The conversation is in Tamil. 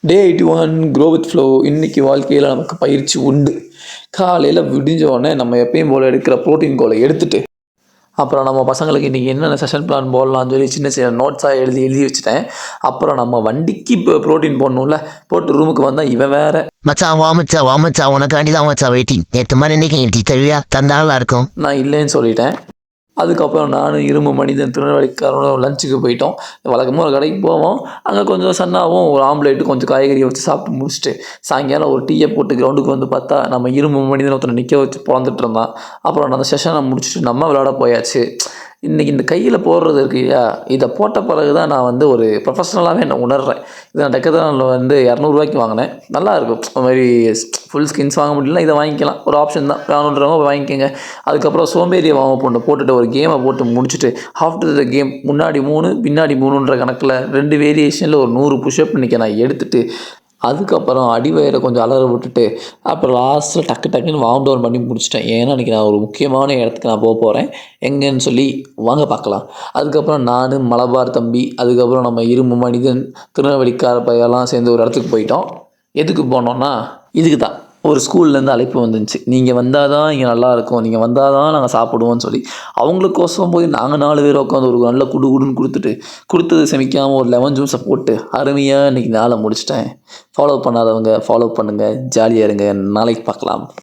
Day 81 grow with flow. இன்றைக்கி வாழ்க்கையில் நமக்கு பயிற்சி உண்டு. காலையில் விடிஞ்ச உடனே நம்ம எப்பயும் போல் எடுக்கிற ப்ரோட்டீன் கோலை எடுத்துகிட்டு அப்புறம் நம்ம பசங்களுக்கு இன்றைக்கி என்னென்ன செஷன் பிளான் போடலான்னு சொல்லி சின்ன சின்ன நோட்ஸாக எழுதி வச்சுட்டேன். அப்புறம் நம்ம வண்டிக்கு இப்போ ப்ரோட்டீன் போடணும்ல, போட்டு ரூமுக்கு வந்தால் இவன் வேறு மச்சான் வா மச்சான் உனக்காண்டி தான் மச்சான் வெயிட்டிங். 8 மணி இன்னைக்கு தெரியா தந்தாலும் இருக்கும். நான் இல்லைன்னு சொல்லிட்டேன். அதுக்கப்புறம் நானும் இரும்பு மனிதன் திருநெல்வேலிக்காரனும் லஞ்சுக்கு போயிட்டோம். வழக்கமாக ஒரு கடைக்கு போவோம். அங்கே கொஞ்சம் சன்னாவும் ஒரு ஆம்லேட்டு கொஞ்சம் காய்கறி வச்சு சாப்பிட்டு முடிச்சுட்டு சாயங்காலம் ஒரு டீயை போட்டு கிரவுண்டுக்கு வந்து பார்த்தா நம்ம இரும்பு மனிதன் ஒருத்தனை நிற்க வச்சு பிறந்துட்டு இருந்தான். அப்புறம் நான் அந்த செஷனை முடிச்சுட்டு நம்ம விளையாட போயாச்சு. இன்றைக்கி இந்த கையில் போடுறது இருக்கு இல்லையா, இதை போட்ட பிறகு தான் நான் வந்து ஒரு ப்ரொஃபஷ்னலாகவே என்ன உணர்கிறேன். இதை நான் டெக்கத்தானில் வந்து 200 வாங்கினேன். நல்லாயிருக்கும். அது மாதிரி ஃபுல் ஸ்கின்ஸ் வாங்க முடியலனா இதை வாங்கிக்கலாம், ஒரு ஆப்ஷன் தான். வேணுன்றவங்க வாங்கிக்கோங்க. அதுக்கப்புறம் சோம்பேறியை வாங்க போட்டுட்டு ஒரு கேமை போட்டு முடிச்சுட்டு ஆஃப்டர் த கேம் முன்னாடி 3 பின்னாடி 3ன்ற கணக்கில் 2 வேரியேஷனில் ஒரு 100 புஷ்அப் இன்றைக்கி நான் எடுத்துகிட்டு அதுக்கப்புறம் அடிவயிறை கொஞ்சம் அலற விட்டுட்டு அப்புறம் லாஸ்ட்டில் டக்குன்னு வார்ம் டவுன் பண்ணி முடிச்சிட்டேன். ஏன்னா இன்றைக்கி நான் ஒரு முக்கியமான இடத்துக்கு நான் போகிறேன். எங்கேன்னு சொல்லி வாங்க பார்க்கலாம். அதுக்கப்புறம் நான் மலபார் தம்பி, அதுக்கப்புறம் நம்ம இரும்பு மனிதன் திருநெல்வேலிக்கார பையெல்லாம் சேர்ந்து ஒரு இடத்துக்கு போயிட்டோம். எதுக்கு போனோன்னா இதுக்கு தான். ஒரு ஸ்கூல்லேருந்து அழைப்பு வந்துருந்துச்சு, நீங்கள் வந்தால் தான் இங்கே நல்லாயிருக்கும், நீங்கள் வந்தால் தான் நாங்கள் சாப்பிடுவோம்னு சொல்லி. அவங்களுக்கோசம் போய் நாங்கள் 4 பேர் உட்காந்து ஒரு நல்ல குடுன்னு கொடுத்தது செமிக்காமல் ஒரு லெமன் ஜூஸை போட்டு அருமையாக இன்றைக்கி நாளை முடிச்சிட்டேன். ஃபாலோ பண்ணாதவங்க ஃபாலோ பண்ணுங்கள். ஜாலியாக இருங்க. நாளைக்கு பார்க்கலாம்.